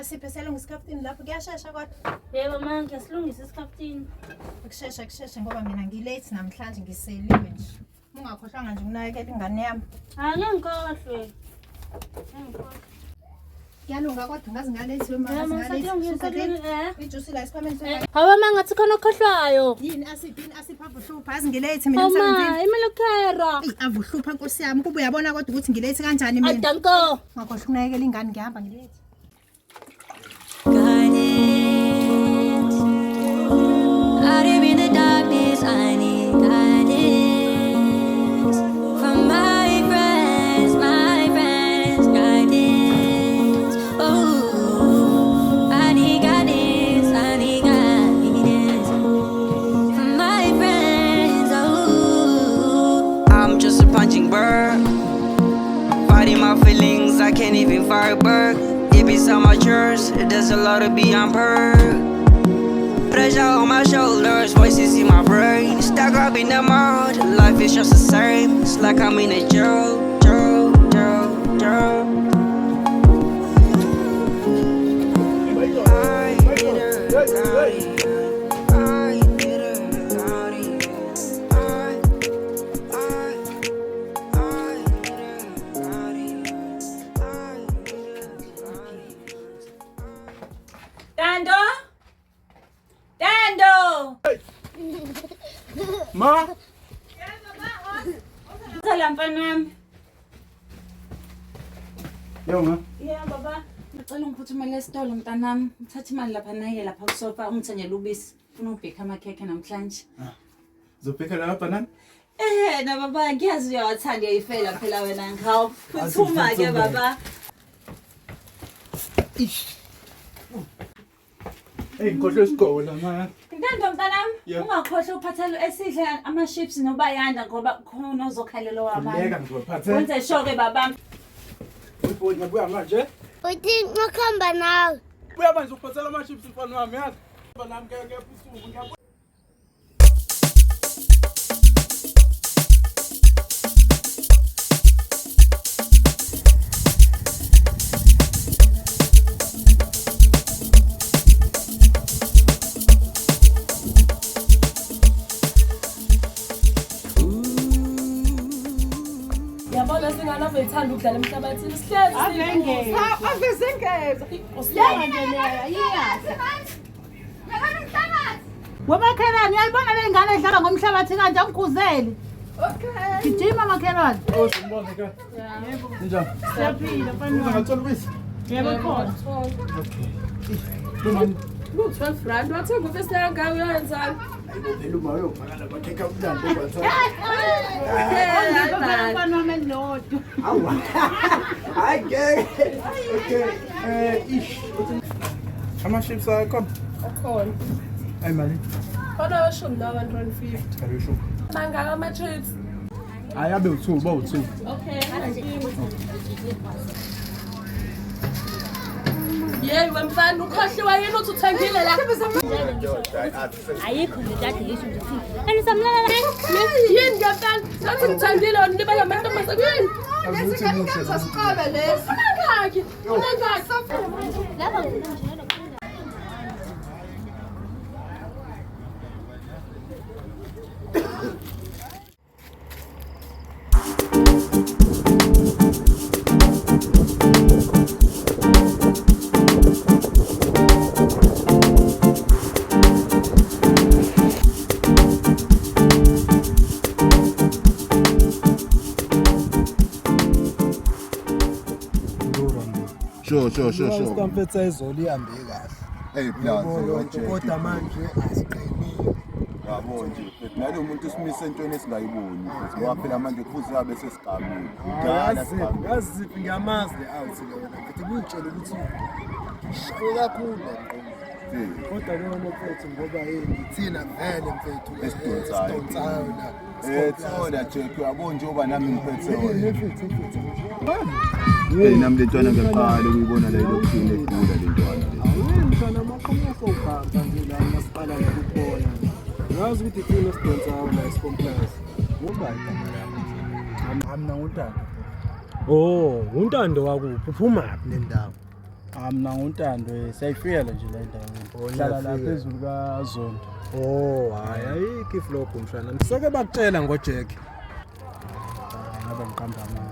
Asiphe selungisa isikhaftini lapho kuyashesha kodwa. Yebo mama ngiyasilungisa isikhaftini. Kusheshe ngoba mina ngilate namhlanje ngiseliwe nje. Ungakhohlwanga nje ukunakekela ingane yami. Ngiyangikhohlwe. Kuyalunga kodwa ngazi ngalate mama ijuice la isiphambene sakhe. Hawa mama ngathi khona okhohlwayo. Yini asipha ubuhlupha azingelate mina emsebenzini. Mama imelokhera. Avuhlupha Nkosi yami kuba uyabona kodwa ukuthi ngilate kanjani mina. Adanko. Ngakhohlwa ukunakekela ingane ngihamba ngilate. Out here in the darkness, I need guidance from my friends, guidance. Oh, I need guidance from my friends. Oh, I'm just a punching bird, fighting my feelings. I can't even fire a bird. It be so much yours, there's a lot to be unheard. Pressure on my shoulders, voices in my brain. Stuck up in the mud, life is just the same. It's like I'm in a jail. I need her, guardian. I need her, guardian. I need her, guardian. Dando. Ma. Salam mfana. Yonga. Yeah baba. Ngicela ngiphuthumele esitolo mntanami. Ngithatha imali lapha naye lapha kusofa ungithengele ubisi. Ufuna ukubheka amakhekhe namhlanje. Zophekela lapha nani? Na baba ngiyazi uyawathanda uyayifela phela wena nghawu. Phuthuma ke baba. Hey ngikhohlwe isigqoko la ma. Ngidando mntanami. Ungakhohlwa uphathele esidle ama-chips nobayanda ngoba khona uzokhalela wabanye. Ngiyeka ngizophatha. Wenze sure ke baba. Uyibuya ngiyabuya manje. Uthi ngokhamba nawe. Buya manje ukuphathela ama-chips mfana wami yazi. Baba nami ngeke usuku ngiyabuya. Yabona singana bethanda ukudlala emhlabathini sihlezi Avengeza. Avezengeza. Usilanga nje leya iyahle. Wamakhelwane uyayibona le ngane edlala ngomhlabathi kanje angikuzeli. Okay. Gijima makhelwane. Oh simbona ke. Yebo. Njani? Siyaphila mfana. Ungathola ubisi? Yebo khona. Lumani. Lu-12 rand wathenga ufesi yangayo uyayenzani? Ayibophe uma uyobhakala bakhekha umlando obathatha. Mfana wami endodwa. Awa. Hayi ngeke. Okay. Ish. Ama-chips akho. Akhona. Hayi mali. Khona washumi na-150. Ayisho. Mangaka ama-chips? Hayi abe u2, ba u2. Okay. Yewe mfana ukhohliwa yini uthi uthengile la? Ayikho nje kade ngisho nje futhi. Anisamlala. Yini ngempela? Sathi ngithengile wena nibala amantombazane yini? Azuthi muhle. Sasiqobe lesi. Unangaki? Lapha Sure. Isikamfetha izolo ihambe kahle. Hey plus Kodwa manje asiqinile. yabo nje futhi nalo muntu simise entweni esingayiboni futhi ngoba phela manje kufuze abe sesigamile. Udala sigamile. Yazi ngiyamazi out lona. Futhi ngitshela ukuthi shaye kakhulu ngqondo. Kodwa lona mfethu ngoba yini thina vele mfethu Esidonsayo la. Thona nje uyabona njengoba nami ngiphethe wona. Hey nami lentwana ngaqala ukuyibona la elokuthini edula lentwana le. Mfana amaqhamuko ukhamba nje la masipala ukubona. Yazi ukuthi thina esidonsayo la esicompliance. Ngoba igama lami. Amna untando. Oh, untando wakuphi? Uphuma Nendawo. Mina nguNtando siyayifikela nje la ndawo. Hlala la phezulu kaZondo. Oh, hayi ayikho iflop mshana. Seke bakutshela ngoJack. Ngabe ngiqamba ama.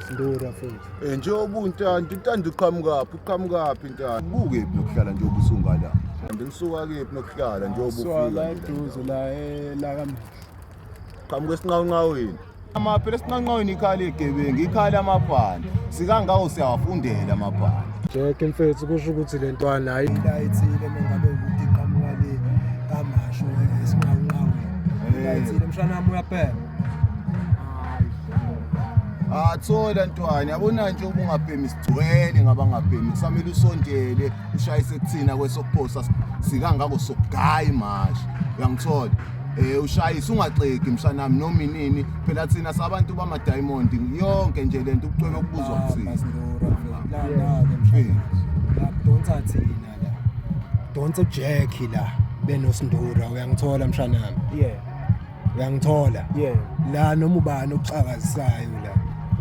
Sindura futhi. Njengoba uNtando uqhamukaphi Ntando? Buke phi nokuhlala njengoba usungala. Kanti ngisuka kephi nokuhlala njengoba ufika. La eduze la kaMhla. Qhamuke esinqanqaweni. Phela esinqanqaweni ikhala egebengu, ikhala amabhani. Sikangawo siyawafundela amabhani. Jack mfethu kusho ukuthi le ntwana ayidayithile mangabe ukuthi iqhamuka le kaMasho esinqanqaweni. Ayidayithile mshana wami uyaphela. Thola ntwana, yabona nje uma ungaphemi sigcwele ngabangaphemi. Kusamele usondele, ushayise kuthina kwesokuphosa sikangako sokugaya imashi. Uyangithola? Ushayise ungaxeki mshana nami noma inini. Phela thina sabantu bama diamond yonke nje lento ucwebe ukubuzwa kuthina. Donsa thina la. Donsa Jack la. Benosindura uyangithola mshana nami. Uyangithola? La noma ubani oxakazisayo la.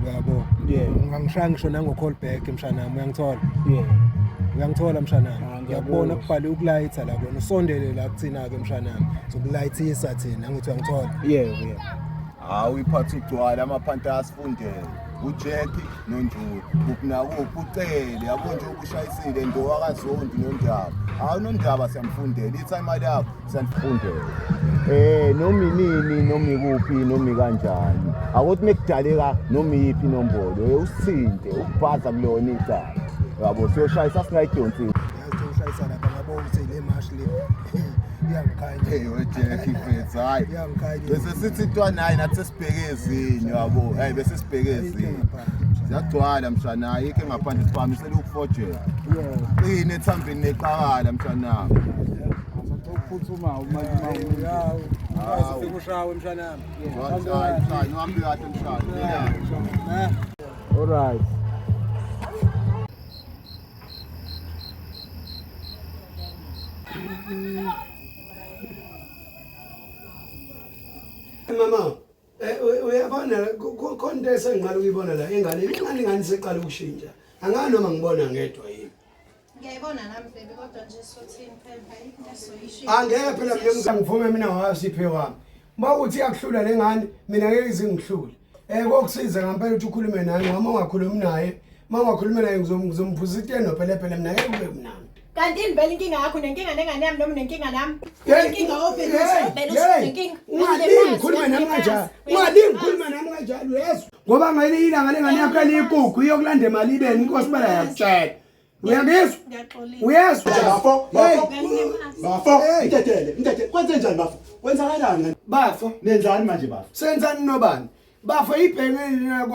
Uyabo? Ungangishaya ngisho nango callback mshana nami uyangithola? Uyangithola mshana nami. Ngiyabona kubhale ukulayitha la bona usondele la kuthina ke mshana nami. Sokulayithisa thina ngithi uyangithola? Hawu iphatha ugcwala amaphanta asifundele. uJack noNjulu ukunakuphi ucele yabo nje ukushayisile ndowa kaZondi noNdaba awunondaba siyamfundela ithi imali yakho siyamfundela noma inini noma ikuphi noma kanjani akuthi mekudaleka noma iphi inombolo usithinte ukubhaza kulona icala yabo siyoshayisa singayidonsi ushayisa lapha ngabona ukuthi le mash le hey uJack ifethu hayi bese sithi intwana hayi nathi sesibhekezini yabo hey bese sibhekezini siyagcwala mshana ayike ngaphandle siphamisela ukufojela qine ethambeni neqakala mshana ukuphuthuma uma yawo ufike ushawe mshanami hayi uhambe kahle mshana all right Mama, uyabona konke esengiqala ukuyibona la ingane seqala ukushintsha. Angani noma ngibona ngedwa yini. Ngiyayibona nami baby kodwa nje sothini phela into soyishiya. Angeke phela ngivume mina ngawasiphe wami. Mawuthi yakuhlula lengane mina ngeke izingihlule. Kokusiza ngempela ukuthi ukhulume naye ngoba ungakhulumi naye. Mangakhuluma naye ngizomvuza iteno phela mina ngeke kube mnandi. Kanti impela inkinga yakho nenkinga nengane yami noma nenkinga nami. Inkinga obhekisa phela nenkinga. Ungadingi ukukhuluma nami kanjalo. Ungadingi ukukhuluma nami kanjalo yeso. Ngoba ngale ilanga lengane yakho elikugu iyokulanda imali ibeni inkosi bala yakutshela. Uyangizwa? Uyezwa bafo? Bafo. Ngithethe. Kwenze njani bafo? Kwenzakalani? Bafo. Nenzani manje bafo? Senzani nobani? Bafo ibhenge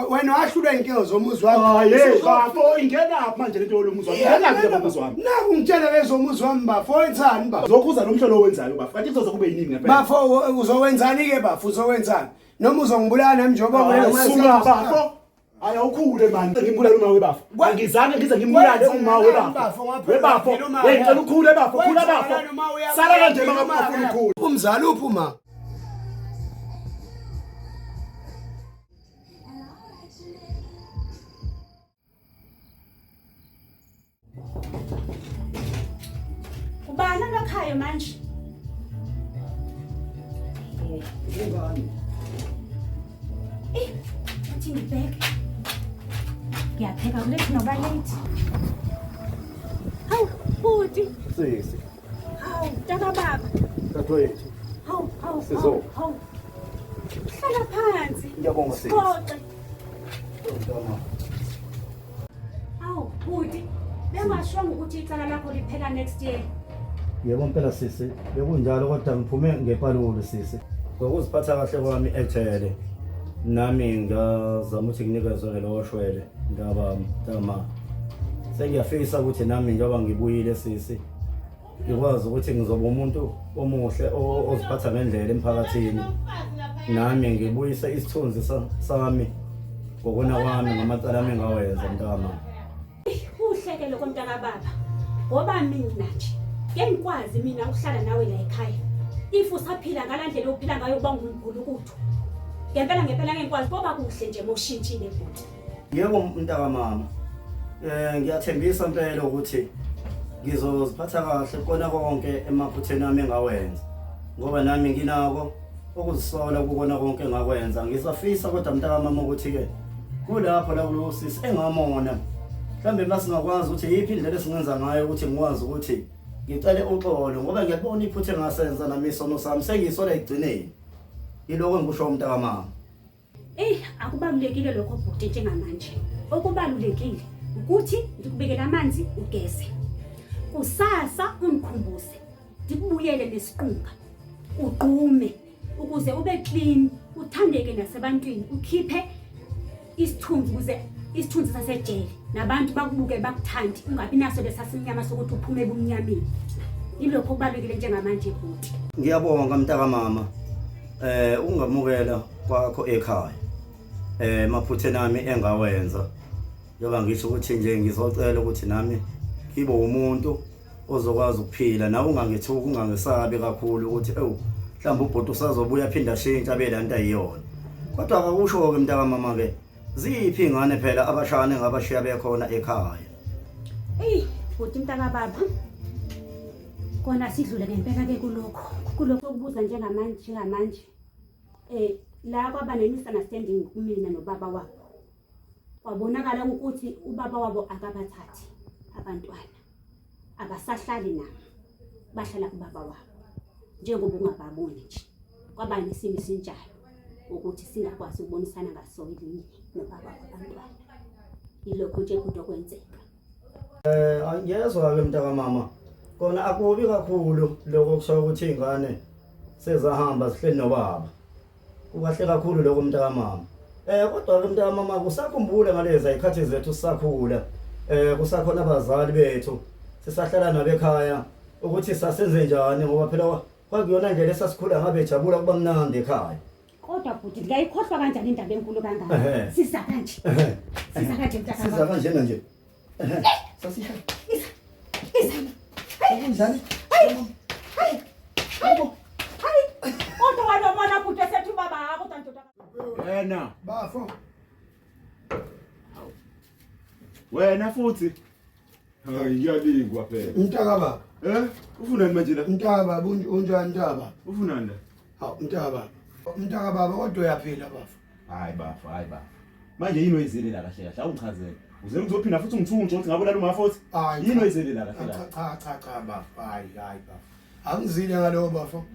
wena wahlulwa inkingo zomuzi wakho. Hayi bafo ingena manje lento lomuzi wakho. Ngena kuze bomuzi wami. Naku ngitshela lezomuzi wami bafo wenzani bafo? Zokhuza nomhlolo owenzayo bafo. Kanti kuzoza kube yini ngempela? Bafo uzowenzani ke bafo uzowenzani? Noma uzongibulala nami njengoba ngiyasuka bafo. Ayawukhule manje ngimbulala uma webafo. Angizange ngize ngimbulale uma webafo. Webafo. Ngicela ukhule bafo. Khula bafo. Sala kanje mangafuna ukukhula. Umzali uphi uma? Ubani lokhayo manje? Ngani? Uthi ngibheke. Ngiyapheka kulethi noba late. Hawu, buti. Sisi. Hawu, taka baba. Dadwethu. Hawu. Sizo. Hawu. Hlala phansi. Ngiyabonga sisi. Xoxe. Hawu, buti. Bengasho ukuthi icala lakho liphela next year. Yebo mpela sisi, bekunjalo kodwa ngiphume ngepalulo sisi. Ngokuziphatha kahle kwami ekuthele. Nami ngazama ukuthi nginikezwe lo shwele ndaba mama. Sengiyafisa ukuthi nami njengoba ngibuyile sisi. Ngikwazi ukuthi ngizoba umuntu omuhle oziphatha ngendlela emphakathini. Nami ngibuyise isithunzi sami ngokona kwami ngamacala ami ngawenza mntama. Uhleke lokho mntaka baba. Ngoba mina nje ngengikwazi mina ukuhlala nawe la ekhaya. If usaphila ngalandlela ophila ngayo kuba ngunkulunkulu. Ngempela ngengikwazi ngoba kuhle nje moshintshile futhi. Yebo mntaka mama. Ngiyathembisa impela ukuthi ngizoziphatha kahle kona konke emaphutheni ami engawenza. Ngoba nami nginako ukuzisola ukubona konke engakwenza. Ngisafisa kodwa mntakamama ukuthi ke kulapho la kulo sisi engamona. Mhlambe masingakwazi ukuthi yiphi indlela esingenza ngayo ukuthi ngikwazi ukuthi ngicele uxolo ngoba ngiyabona iphuthe engasenza nami isono sami sengisola igcineni. Yiloko engikusho umntakamama. Akubalulekile lokho bhuti njengamanje. Okubalulekile ukuthi ngikubekela amanzi ugeze. Kusasa ungikhumbuze. Ngikubuyele lesiqunga. Uqume ukuze ube clean, uthandeke nasebantwini, ukhiphe isithunzi ukuze isithunzi sasejele nabantu bakubuke bakuthandi, ungabi naso lesasimnyama sokuthi uphume ebumnyameni. Yilokho kubalulekile njengamanje bhuti. Ngiyabonga mntakamama. Ungamukela kwakho ekhaya. Maphutheni ami engawenza. Yoba ngisho ukuthi nje ngizocela ukuthi nami ngibe umuntu ozokwazi ukuphila nawe ungangithuki ungangesabi kakhulu ukuthi mhlawumbe ubhuti usazobuya phinda shintsha belanto ayiyona. Kodwa akusho ke mntakamama ke ziphi ingane phela abashane ngabashiya bekhona ekhaya. Bhuti mntakababa. Kona sidlule ngempela ke kulokho okubuza njengamanje. La kwaba ne-misunderstanding kumina nobaba wabo. Kwabonakala ukuthi ubaba wabo akabathathi abantwana. Abasahlali nabo. Bahlala kubaba wabo. Njengoba ungababoni nje. Kwaba nesimo sinjalo ukuthi singakwazi ukubonisana ngaso elinye nobaba wabantwana. Yilokho nje kodwa kwenzeka. Angiyezwa ke mntakamama. Kona akubi kakhulu lokho kusho ukuthi ingane sezahamba sihleli nobaba. Kukahle kakhulu lokho mntakamama. Kodwa ke mntakamama kusakhumbule ngalezi ayikhathi zethu sisakhula. Kusakhona abazali bethu sisahlala nabekhaya ukuthi sasenze njani ngoba phela kwakuyona indlela esasikhula ngabe ejabula kuba mnandi ekhaya. Kodwa bhuti ngiyayikhohlwa kanjani indaba enkulu kangaka. Sisa kanje. Sisa kanje mntakababa. Sisa kanje nje. Sasisha. Kunjani? Kodwa walomona bhuti esethi baba akho ndoda. Wena Bafo. Wena futhi. Hayi ngiyalingwa phela. Mntakababa. Ufunani manje la? Mntakababa unjani mntakababa? Ufunani la? Hawu mntakababa. Mntakababa kodwa uyaphila bafo. Hayi bafo. Manje yini oyizelela kahle kahle awungichazele. Uze ngizophinda futhi ngithunje ukuthi ngabulala umafothi. Yini oyizelela kahle kahle? Cha bafo. Hayi bafo. Angizile ngalowo bafo.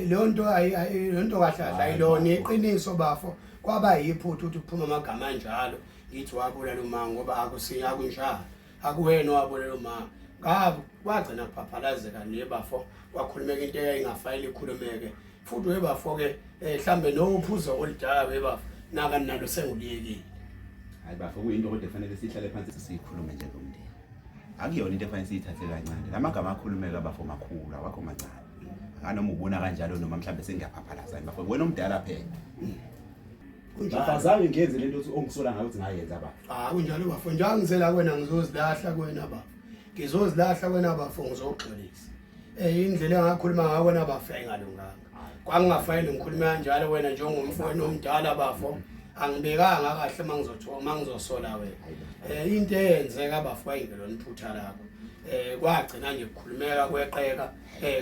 Lonto lonto kahle ayilona iqiniso bafo. Kwaba yiphuthu ukuthi kuphuma amagama anjalo. Ngithi wabulala uma ngoba akusiya kunjalo. Akuwena wabulala uma. Ngabo wagcina kuphaphalaza nebafo wakhulumeka into eyayingafayile ikhulumeke. Futhi webafo ke mhlambe nophuzo olidala webafo naka nalo senguliyekile. Hayi bafo kuyinto kodwa kufanele sihlale phansi sikhulume nje ngomndeni. Akuyona into efanele siyithathe kancane. Lamagama akhulumeka bafo makhulu awakho mancane. Anoma ubona kanjalo noma mhlambe sengiyaphaphalaza bafo wena omdala phela. Ngafazange ngenze lento ongisola ngayo ukuthi ngayenza bafo. Kunjalo bafo njalo ngizela kwena ngizozilahla kwena bafo. Ngizozilahla kwena bafo ngizoxolisa. Indlela engakhuluma ngayo wena bafo ayingalunganga. Kwangingafanele ngikhulume kanjalo wena njengomfowenu omdala bafo. Angibekanga kahle mangizosola wena. Into eyenzeka bafo ayingelona iphutha lakho. Kwagcina nje ukukhulumeka kweqeka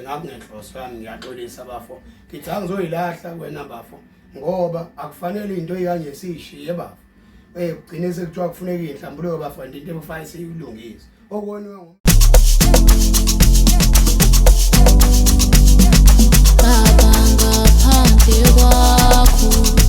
ngakungenhloso yami ngiyaxolisa bafo. Ngithi angizoyilahla kwena bafo ngoba akufanele into eyanje siyishiye bafo. Ugcine sekuthiwa kufuneka inhlambuluko bafo into ebufanele siyilungise. Okonwe baba ngaphandle kwakho